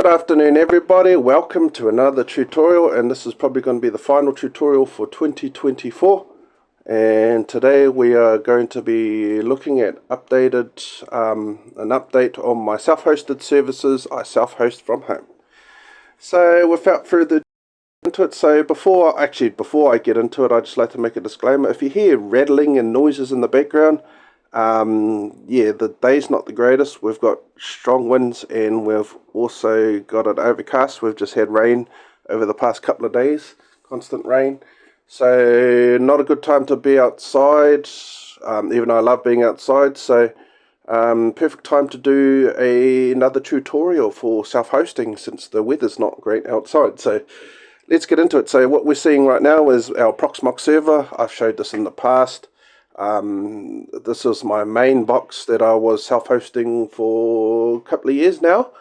Good afternoon everybody, welcome to another tutorial, and this is probably going to be the final tutorial for 2024. And today we are going to be looking at an update on my self-hosted services I self-host from home. So without further ado into it, so before I get into it, I'd just like to make a disclaimer. If you hear rattling and noises in the background, yeah, the day's not the greatest. We've got strong winds and we've also got it overcast. We've just had rain over the past couple of days, constant rain. So not a good time to be outside, even though I love being outside. So perfect time to do another tutorial for self-hosting since the weather's not great outside. So let's get into it. So what we're seeing right now is our Proxmox server. I've showed this in the past. This is my main box that I was self-hosting for a couple of years now,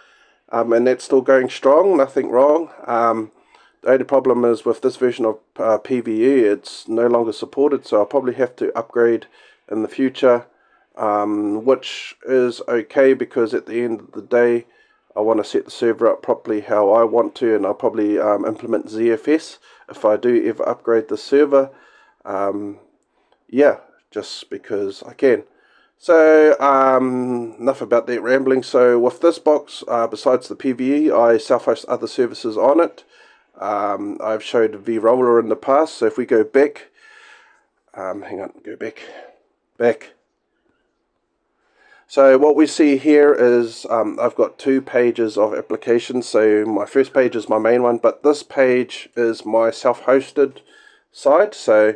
and that's still going strong, nothing wrong. The only problem is with this version of PVE, it's no longer supported, so I'll probably have to upgrade in the future, which is okay because at the end of the day I want to set the server up properly how I want to, and I'll probably implement ZFS if I do ever upgrade the server. Yeah, just because I can. So enough about that rambling. So with this box, besides the PVE, I self-host other services on it. I've showed vRoller in the past, so if we go back, hang on, go back. So what we see here is I've got two pages of applications. So my first page is my main one, but this page is my self-hosted side. So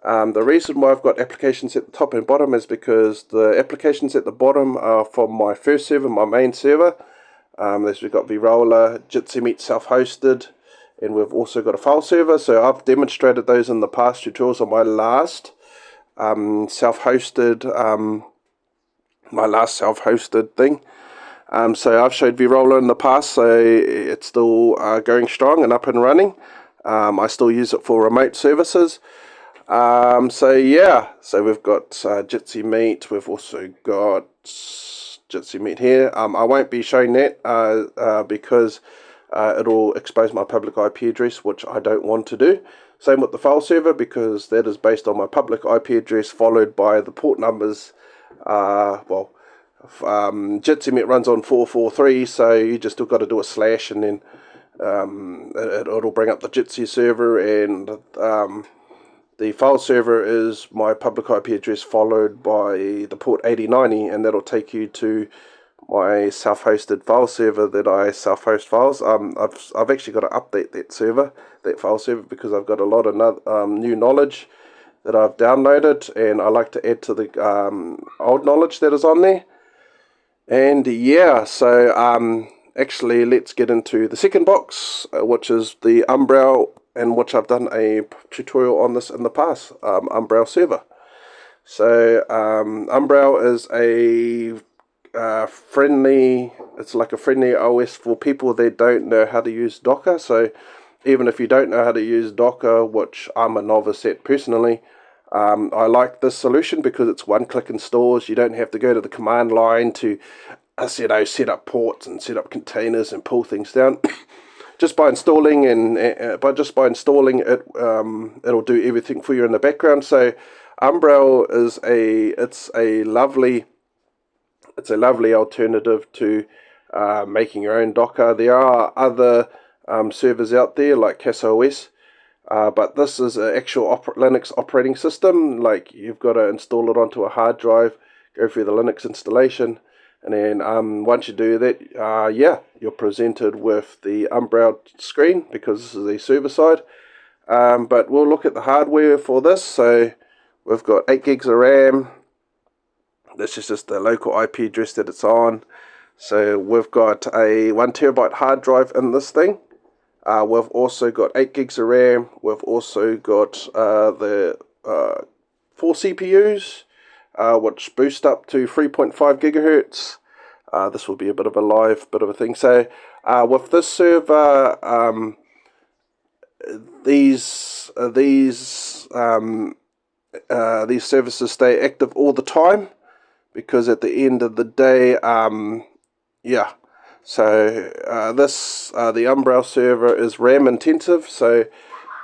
the reason why I've got applications at the top and bottom is because the applications at the bottom are from my first server, my main server. We've got vRoller, Jitsi Meet self-hosted, and we've also got a file server. So I've demonstrated those in the past tutorials on my last self-hosted thing. So I've showed vRoller in the past, so it's still going strong and up and running. I still use it for remote services. So yeah, so we've got Jitsi Meet, we've also got Jitsi Meet here. I won't be showing that because it'll expose my public IP address, which I don't want to do. Same with the file server, because that is based on my public IP address followed by the port numbers. Jitsi Meet runs on 443, so you just still got to do a slash, and then it'll bring up the Jitsi server, and the file server is my public IP address followed by the port 8090, and that'll take you to my self-hosted file server that I self-host files. I've actually got to update that file server, because I've got a lot of new knowledge that I've downloaded, and I like to add to the old knowledge that is on there. And yeah, so actually let's get into the second box, which is the Umbrel, and which I've done a tutorial on this in the past, Umbrel server. So Umbrel is a it's like a friendly OS for people that don't know how to use Docker. So even if you don't know how to use Docker, which I'm a novice at personally, I like this solution because it's one-click installs. You don't have to go to the command line to set up ports and set up containers and pull things down. Just by installing it, it'll do everything for you in the background. So Umbrel is a lovely alternative to making your own Docker. There are other servers out there like CaseOS, but this is an actual Linux operating system. Like, you've got to install it onto a hard drive, go through the Linux installation, and then once you do that, yeah, you're presented with the Umbrel screen, because this is a server side. But we'll look at the hardware for this. So we've got 8 gigs of RAM. This is just the local IP address that it's on. So we've got a 1 terabyte hard drive in this thing. We've also got 8 gigs of RAM. We've also got the 4 CPUs, which boost up to 3.5 gigahertz. This will be a bit of a thing. So with this server, these services stay active all the time, because at the end of the day, yeah. So the Umbrel server is RAM intensive, so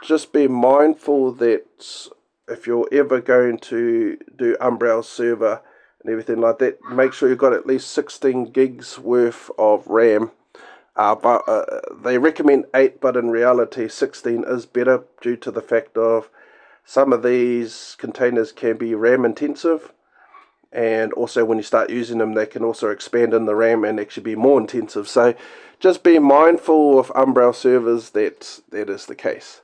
just be mindful that if you're ever going to do Umbrel server and everything like that, make sure you've got at least 16 gigs worth of RAM. But they recommend 8, but in reality 16 is better due to the fact of some of these containers can be RAM intensive, and also when you start using them they can also expand in the RAM and actually be more intensive. So just be mindful of Umbrel servers that is the case.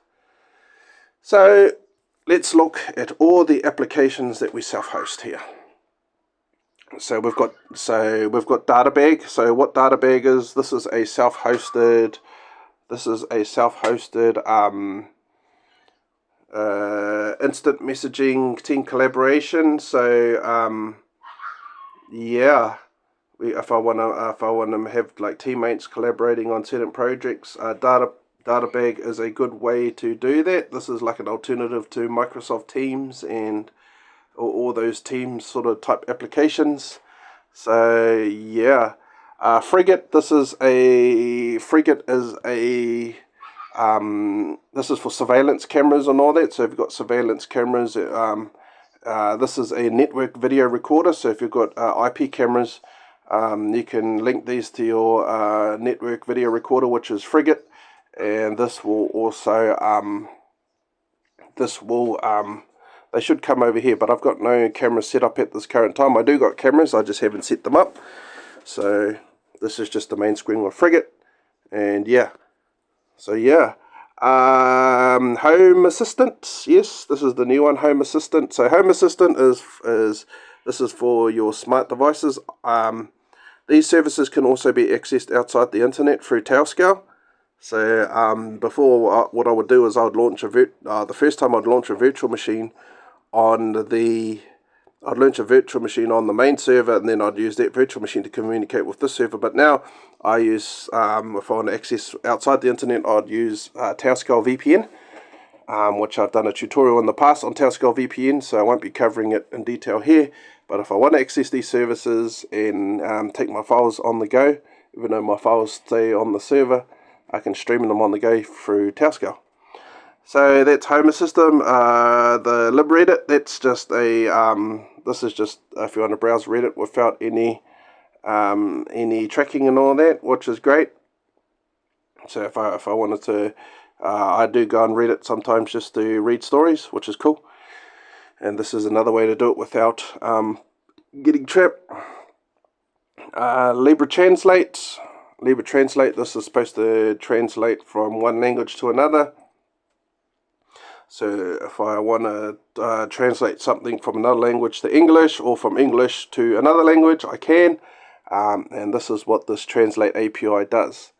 So let's look at all the applications that we self-host here. So we've got Databag. So what Databag is, this is a self-hosted instant messaging team collaboration. So yeah, if I want to have like teammates collaborating on certain projects, Databag is a good way to do that. This is like an alternative to Microsoft Teams and all those Teams sort of type applications. So yeah, Frigate. This is a this is for surveillance cameras and all that. So if you've got surveillance cameras, this is a network video recorder. So if you've got IP cameras, you can link these to your network video recorder, which is Frigate, and this will also they should come over here, but I've got no cameras set up at this current time. I do got cameras, I just haven't set them up. So this is just the main screen with Frigate, and yeah. So yeah, Home Assistant. Yes, this is the new one, Home Assistant. So Home Assistant is this is for your smart devices. These services can also be accessed outside the internet through Tailscale. So before, what I would do is I would launch the first time I'd launch a virtual machine on the main server, and then I'd use that virtual machine to communicate with this server. But now I use, if I want to access outside the internet, I'd use Tailscale VPN, which I've done a tutorial in the past on Tailscale VPN, so I won't be covering it in detail here. But if I want to access these services and take my files on the go, even though my files stay on the server, I can stream them on the go through Tailscale. So that's Home Assistant. The libReddit, that's just a this is just if you want to browse Reddit without any tracking and all that, which is great. So if I wanted to, I do go on Reddit sometimes just to read stories, which is cool. And this is another way to do it without getting trapped. LibreTranslate. LibreTranslate, this is supposed to translate from one language to another. So if I want to translate something from another language to English, or from English to another language, I can. And this is what this Translate API does.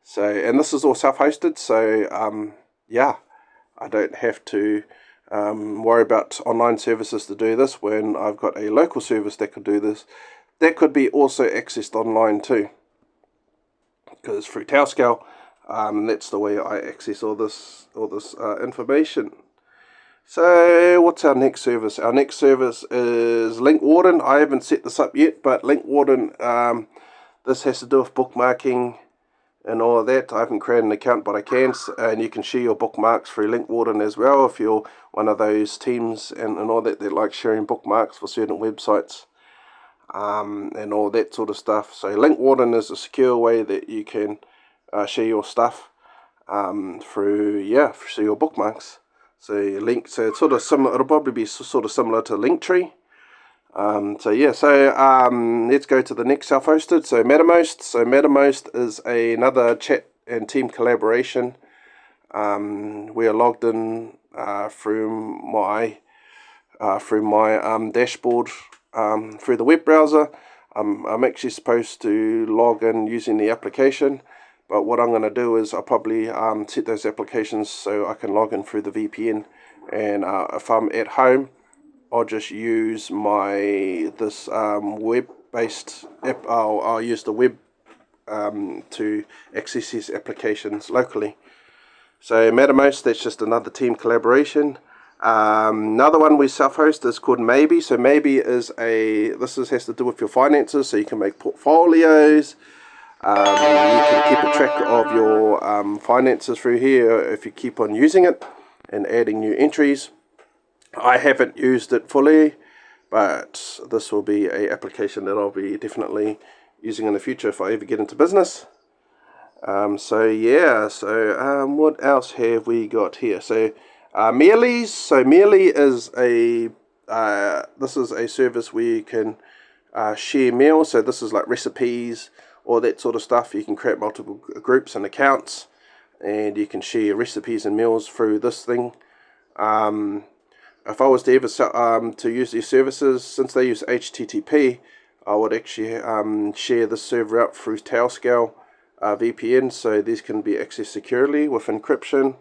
So, and this is all self-hosted, so yeah, I don't have to worry about online services to do this when I've got a local service that could do this. That could be also accessed online too, because through Tailscale, that's the way I access all this information. So what's our next service? Our next service is Link Warden. I haven't set this up yet, but Link Warden, this has to do with bookmarking and all of that. I haven't created an account, but I can, and you can share your bookmarks through Link Warden as well if you're one of those teams and all that like sharing bookmarks for certain websites. And all that sort of stuff. So Link Warden is a secure way that you can share your stuff through your bookmarks. So it's sort of similar. It'll probably be sort of similar to Linktree. Let's go to the next self-hosted. So Mattermost. So Mattermost is another chat and team collaboration. We are logged in through my dashboard. Through the web browser. I'm actually supposed to log in using the application, but what I'm going to do is I'll probably set those applications so I can log in through the VPN, and if I'm at home, I'll just use this web-based app. I'll use the web to access these applications locally. So Mattermost, that's just another team collaboration. Another one we self-host is called Maybe. So Maybe is has to do with your finances, so you can make portfolios. You can keep a track of your finances through here if you keep on using it and adding new entries. I haven't used it fully, but this will be an application that I'll be definitely using in the future if I ever get into business. What else have we got here? So Mealies. So Mealy is this is a service where you can share meals. So this is like recipes, all that sort of stuff. You can create multiple groups and accounts, and you can share recipes and meals through this thing. If I was to ever to use these services, since they use HTTP, I would actually share the server out through Tailscale VPN, so these can be accessed securely with encryption.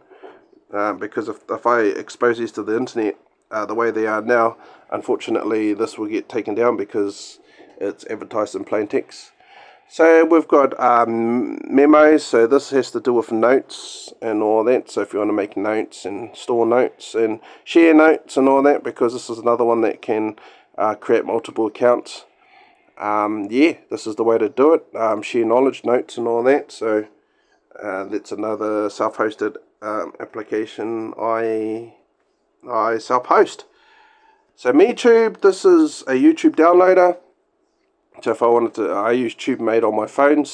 Because if I expose these to the internet the way they are now, unfortunately this will get taken down because it's advertised in plain text. So we've got memos, so this has to do with notes and all that. So if you want to make notes and store notes and share notes and all that, because this is another one that can create multiple accounts. This is the way to do it. Share knowledge, notes and all that. So that's another self-hosted application I self-host. So MeTube, this is a YouTube downloader. So if I wanted to, I use TubeMate on my phone,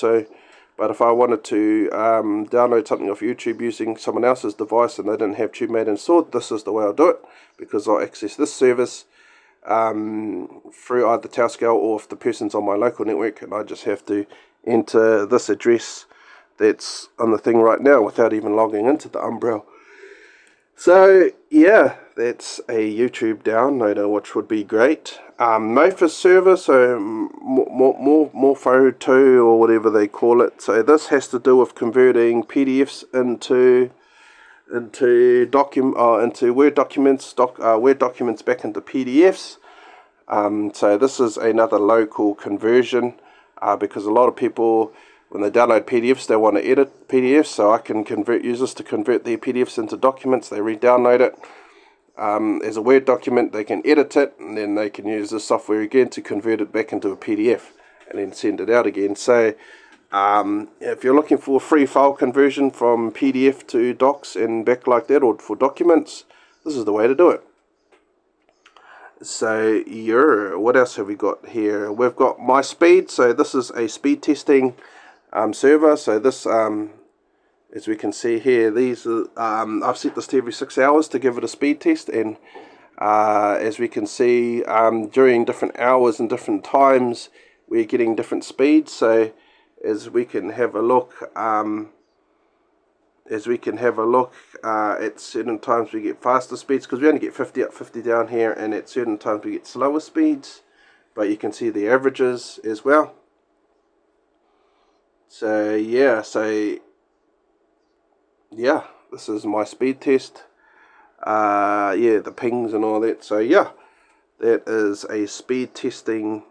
but if I wanted to download something off YouTube using someone else's device and they didn't have TubeMate installed, this is the way I'll do it, because I'll access this service through either Tailscale or if the person's on my local network, and I just have to enter this address that's on the thing right now without even logging into the Umbrella. So yeah, that's a YouTube downloader, which would be great. Mofa server, so Morpho 2 or whatever they call it. So this has to do with converting PDFs into Word documents, Word documents back into PDFs. So this is another local conversion because a lot of people, when they download PDFs, they want to edit PDFs, so I can convert users to convert their PDFs into documents. They re-download it as a Word document, they can edit it, and then they can use the software again to convert it back into a PDF and then send it out again. So if you're looking for a free file conversion from PDF to docs and back like that, or for documents, this is the way to do it. So what else have we got here? We've got my speed. So this is a speed testing server. So this, as we can see here, these are, I've set this to every 6 hours to give it a speed test, and as we can see, during different hours and different times, we're getting different speeds. So as we can have a look, at certain times we get faster speeds, because we only get 50 up, 50 down here, and at certain times we get slower speeds, but you can see the averages as well. So yeah, this is my speed test. The pings and all that. So yeah, that is a speed testing,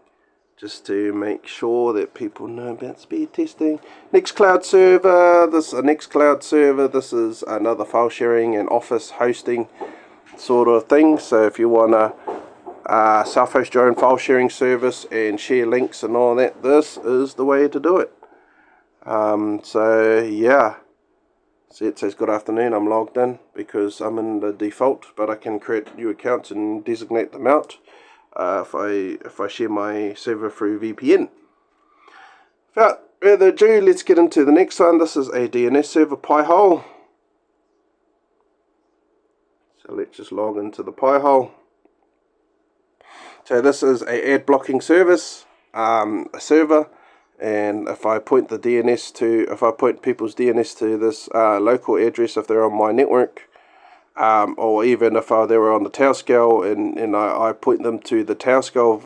just to make sure that people know about speed testing. Nextcloud server, this is a Nextcloud server. This is another file sharing and office hosting sort of thing. So if you want to self-host your own file sharing service and share links and all that, this is the way to do it. So yeah, see, it says good afternoon. I'm logged in because I'm in the default, but I can create new accounts and designate them out if I share my server through VPN. Without further ado, let's get into the next one. This is a DNS server, Pi-hole. So let's just log into the Pi-hole. So this is a ad blocking service, a server. And if I point people's DNS to this local address, if they're on my network, or even if they were on the Tailscale, and I point them to the Tailscale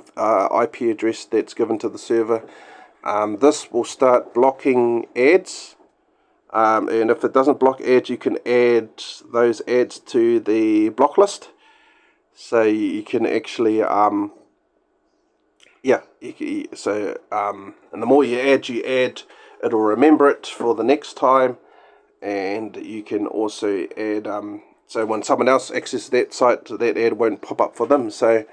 IP address that's given to the server, this will start blocking ads. And if it doesn't block ads, you can add those ads to the block list. So you can actually and the more you add, it'll remember it for the next time, and you can also add, so when someone else accesses that site, that ad won't pop up for them. So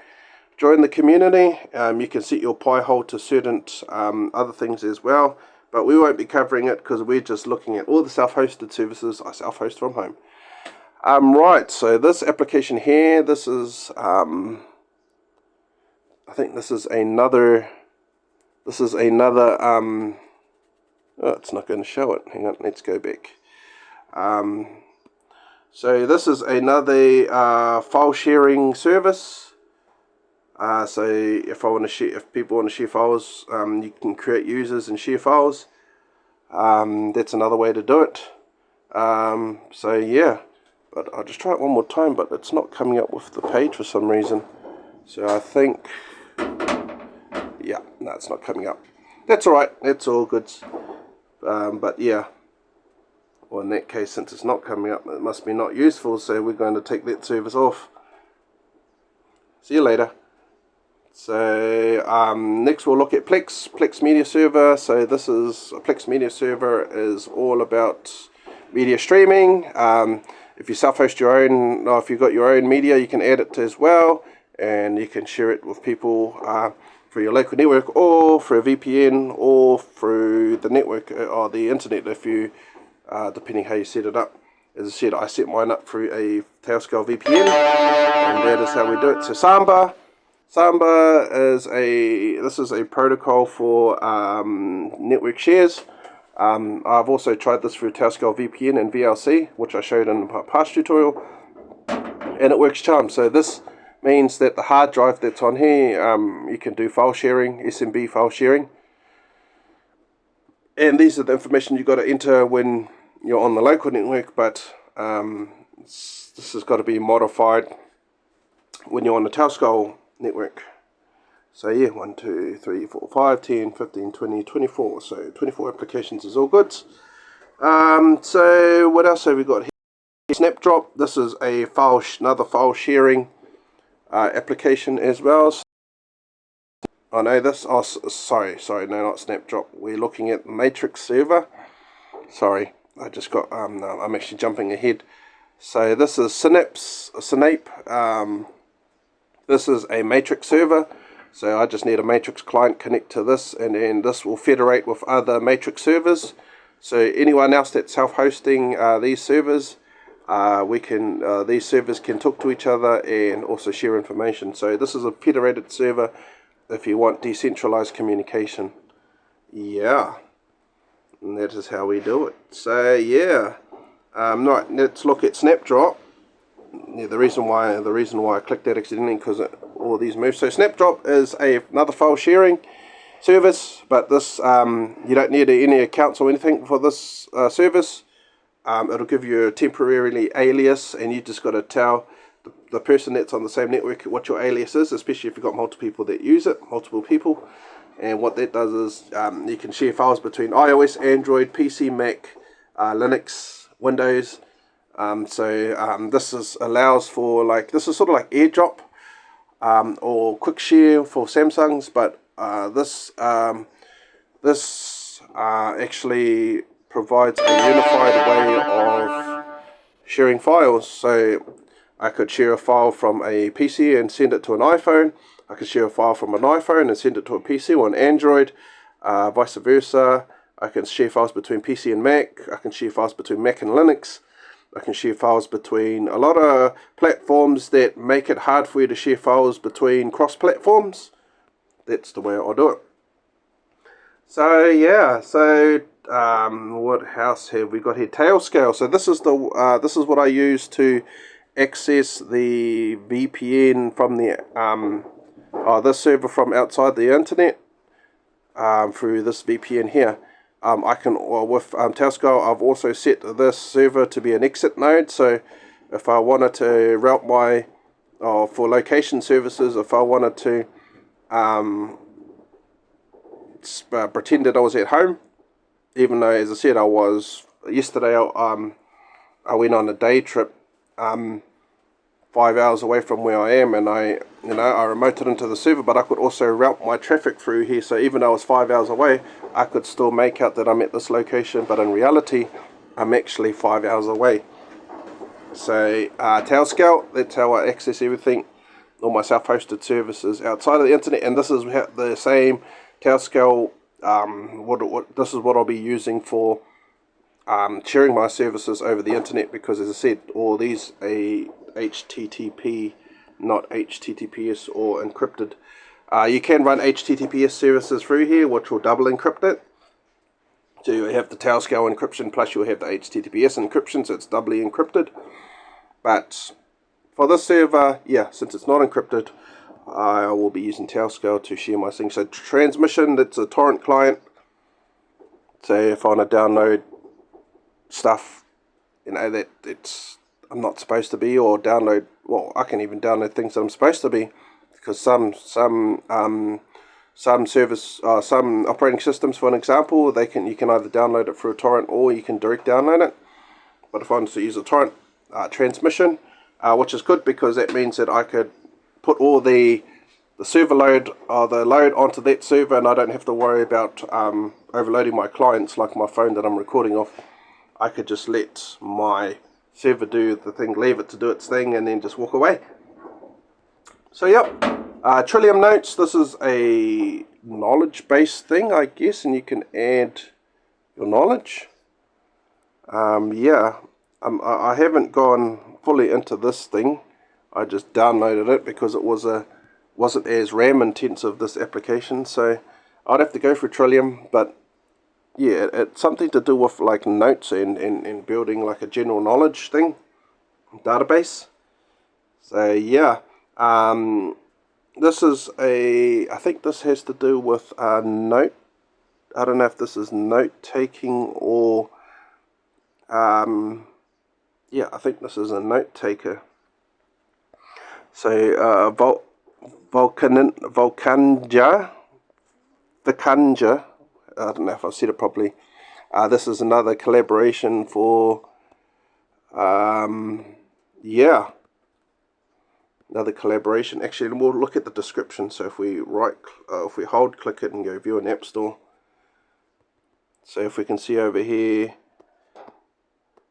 join the community. You can set your Pi-hole to certain other things as well. but we won't be covering it because we're just looking at all the self-hosted services I self-host from home. Right, so this application here, this is, I think this is another, oh, it's not going to show it. Hang on, let's go back. So this is another file sharing service. So if people want to share files, you can create users and share files. That's another way to do it. So yeah, but I'll just try it one more time, but it's not coming up with the page for some reason. So I think, yeah, no, it's not coming up. That's alright, that's all good. But yeah, well, in that case, since it's not coming up, it must be not useful, so we're going to take that service off. See you later. So next we'll look at Plex Media Server. So this is a Plex Media Server is all about media streaming. If you self-host your own, or if you've got your own media, you can add it as well, and you can share it with people through your local network, or through a VPN, or through the network or the internet, if you depending how you set it up. As I said, I set mine up through a Tailscale VPN, and that is how we do it. So Samba is a protocol for network shares. I've also tried this through Tailscale VPN and VLC, which I showed in a past tutorial, and it works charm. So this means that the hard drive that's on here, you can do file sharing, SMB file sharing, and these are the information you've got to enter when you're on the local network, but this has got to be modified when you're on the Tailscale network. So yeah, 1, 2, 3, 4, 5, 10, 15, 20, 24. So 24 applications is all good. So what else have we got here? Snapdrop. This is a another file sharing application as well. I know this. Oh, sorry, no, not Snapdrop. We're looking at Matrix Server. Sorry, I just got. No, I'm actually jumping ahead. So this is Snape. This is a Matrix server. So I just need a Matrix client connect to this, and then this will federate with other Matrix servers. So anyone else that's self-hosting these servers, these servers can talk to each other and also share information. So this is a federated server if you want decentralized communication. Yeah, and that is how we do it. So yeah, right, let's look at Snapdrop. Yeah, the reason why I clicked that accidentally because all these move. So Snapdrop is another file sharing service, but this you don't need any accounts or anything for this service. It'll give you a temporarily alias, and you just got to tell the person that's on the same network what your alias is, especially if you've got multiple people that use it, And what that does is you can share files between iOS, Android, PC, Mac, Linux, Windows. This allows for this is sort of like AirDrop or Quick Share for Samsungs, but this actually provides a unified way of sharing files. So I could share a file from a PC and send it to an iPhone. I could share a file from an iPhone and send it to a PC or an Android, vice versa. I can share files between PC and Mac. I can share files between Mac and Linux. I can share files between a lot of platforms that make it hard for you to share files between cross-platforms. That's the way I'll do it. So yeah, what else have we got here? Tailscale. So this is what I use to access the VPN from the this server from outside the internet through this VPN here. With Tailscale, I've also set this server to be an exit node. So if I wanted to route for location services, if I wanted to pretend that I was at home, even though, as I said, yesterday I went on a day trip 5 hours away from where I am, and I remoted into the server, but I could also route my traffic through here. So even though I was 5 hours away, I could still make out that I'm at this location, but in reality, I'm actually 5 hours away. So Tailscale, that's how I access everything, all my self-hosted services outside of the internet, and this is the same Tailscale this is what I'll be using for sharing my services over the internet, because as I said, all these are HTTP, not HTTPS or encrypted. You can run HTTPS services through here, which will double encrypt it. So you have the tail-scale encryption, plus you'll have the HTTPS encryption, so it's doubly encrypted. But for this server, yeah, since it's not encrypted, I will be using tail-scale to share my thing. So transmission, that's a torrent client. So if I want to download stuff, that I'm not supposed to be, or download, well, I can even download things that I'm supposed to be, because some operating systems, for an example, you can either download it through a torrent or you can direct download it. But if I want to use a torrent transmission, which is good, because that means that I could put all the server load, the load onto that server, and I don't have to worry about overloading my clients like my phone that I'm recording off. I could just let my server do the thing, leave it to do its thing, and then just walk away. So yep, Trillium Notes, this is a knowledge-based thing, I guess, and you can add your knowledge. Yeah, I haven't gone fully into this thing. I just downloaded it because it wasn't as RAM intensive, this application, so I'd have to go for Trillium. But yeah, it's something to do with like notes and building like a general knowledge thing, database. So yeah, this is I think this has to do with note. I don't know if this is note taking or yeah, I think this is a note taker. So Volcanja, I don't know if I've said it properly. This is another collaboration for yeah, another collaboration. Actually, we'll look at the description. So if we hold click it and go view an app store. So if we can see over here,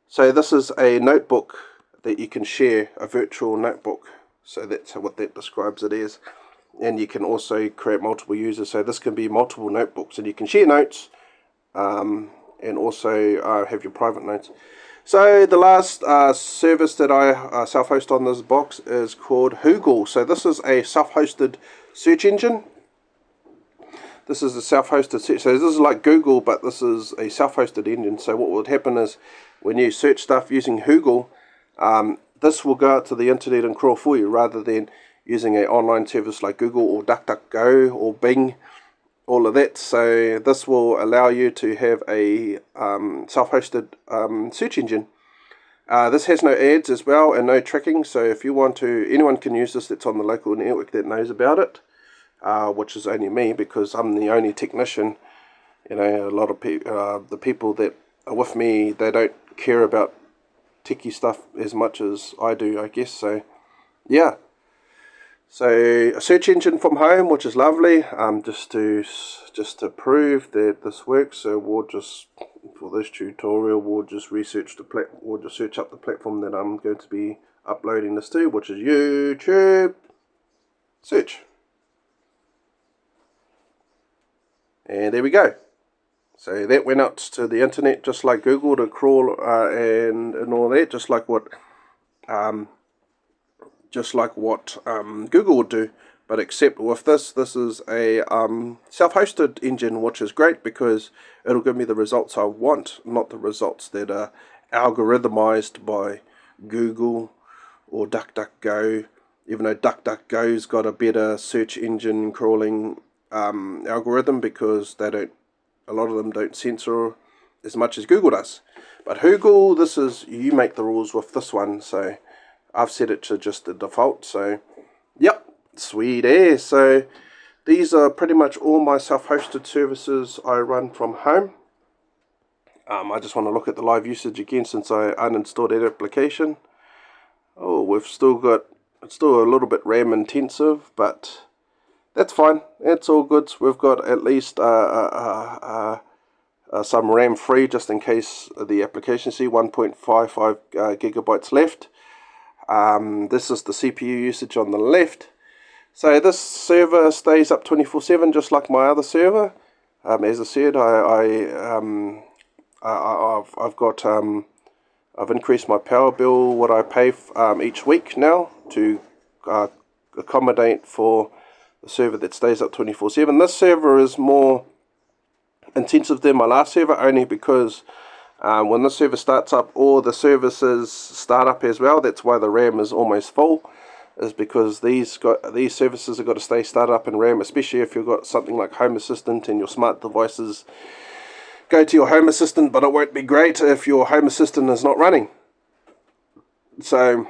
so this is a notebook that you can share, a virtual notebook. So that's what that describes it as. And you can also create multiple users. So this can be multiple notebooks, and you can share notes and also have your private notes. So the last service that I self-host on this box is called Google. So this is a self-hosted search engine. This is a self-hosted search. So this is like Google, but this is a self-hosted engine. So what would happen is when you search stuff using Google, this will go out to the internet and crawl for you, rather than using an online service like Google or DuckDuckGo or Bing, all of that. So this will allow you to have a self-hosted search engine. This has no ads as well and no tracking. So if you want to, anyone can use this that's on the local network that knows about it, which is only me, because I'm the only technician. You know, a lot of the people that are with me, they don't care about techie stuff as much as I do, I guess. So yeah, so a search engine from home, which is lovely. Just to prove that this works, so we'll just, for this tutorial, we'll just we'll just search up the platform that I'm going to be uploading this to, which is YouTube. Search, and there we go. So that went out to the internet just like Google to crawl and all that, just like what Google would do. But except with this is a self-hosted engine, which is great because it'll give me the results I want, not the results that are algorithmized by Google or DuckDuckGo. Even though DuckDuckGo's got a better search engine crawling algorithm, because a lot of them don't censor as much as Google does. But Google, this is, you make the rules with this one. So I've set it to just the default. So yep, sweet as. So these are pretty much all my self-hosted services I run from home. I just want to look at the live usage again since I uninstalled that application. Oh, it's still a little bit RAM intensive, but that's fine. It's all good. We've got at least some RAM free, just in case the application. See, 1.55 gigabytes left. This is the CPU usage on the left. So this server stays up 24/7, just like my other server. As I said, I've increased my power bill, what I pay each week now, to accommodate for the server that stays up 24/7. This server is more intensive than my last server, only because when this server starts up, all the services start up as well. That's why the RAM is almost full, is because these services have got to stay started up in RAM, especially if you've got something like Home Assistant and your smart devices go to your Home Assistant, but it won't be great if your Home Assistant is not running. So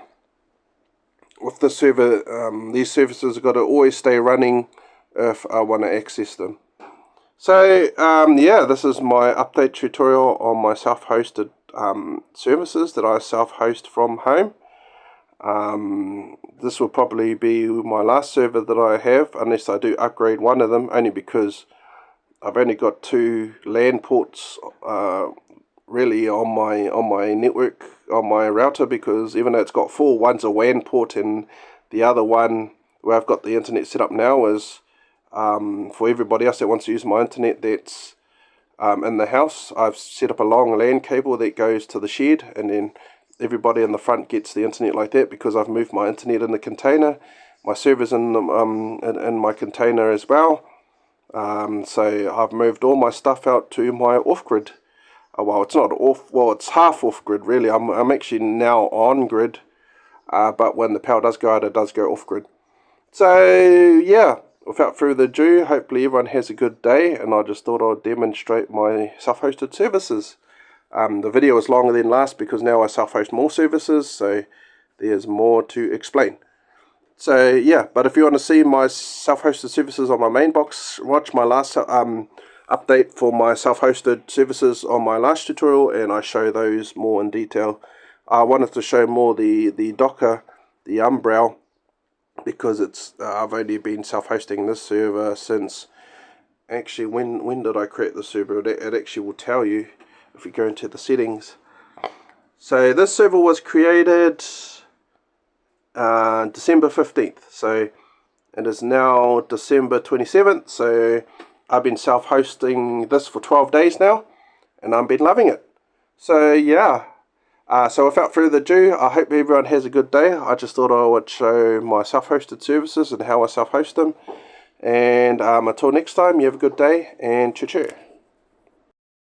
with this server, these services have got to always stay running if I want to access them. So yeah, this is my update tutorial on my self-hosted services that I self-host from home. This will probably be my last server that I have, unless I do upgrade one of them, only because I've only got 2 LAN ports really on my network, on my router, because even though it's got 4, one's a WAN port and the other one where I've got the internet set up now is for everybody else that wants to use my internet that's in the house. I've set up a long LAN cable that goes to the shed, and then everybody in the front gets the internet like that, because I've moved my internet in the container. My server's in my container as well. So I've moved all my stuff out to my off-grid. Well, it's not off. Well, it's half off-grid really. I'm actually now on-grid, but when the power does go out, it does go off-grid. So yeah, without further ado, hopefully everyone has a good day, and I just thought I'd demonstrate my self-hosted services. The video is longer than last because now I self-host more services, so there's more to explain. So yeah, but if you want to see my self-hosted services on my main box, watch my last update for my self-hosted services on my last tutorial, and I show those more in detail. I wanted to show more the Docker, the Umbrella, because it's I've only been self-hosting this server since, actually when did I create the server? It actually will tell you if we go into the settings. So this server was created December 15th, so it is now December 27th, so I've been self-hosting this for 12 days now, and I've been loving it. So yeah, so without further ado, I hope everyone has a good day. I just thought I would show my self-hosted services and how I self-host them, and until next time, you have a good day, and choo-choo.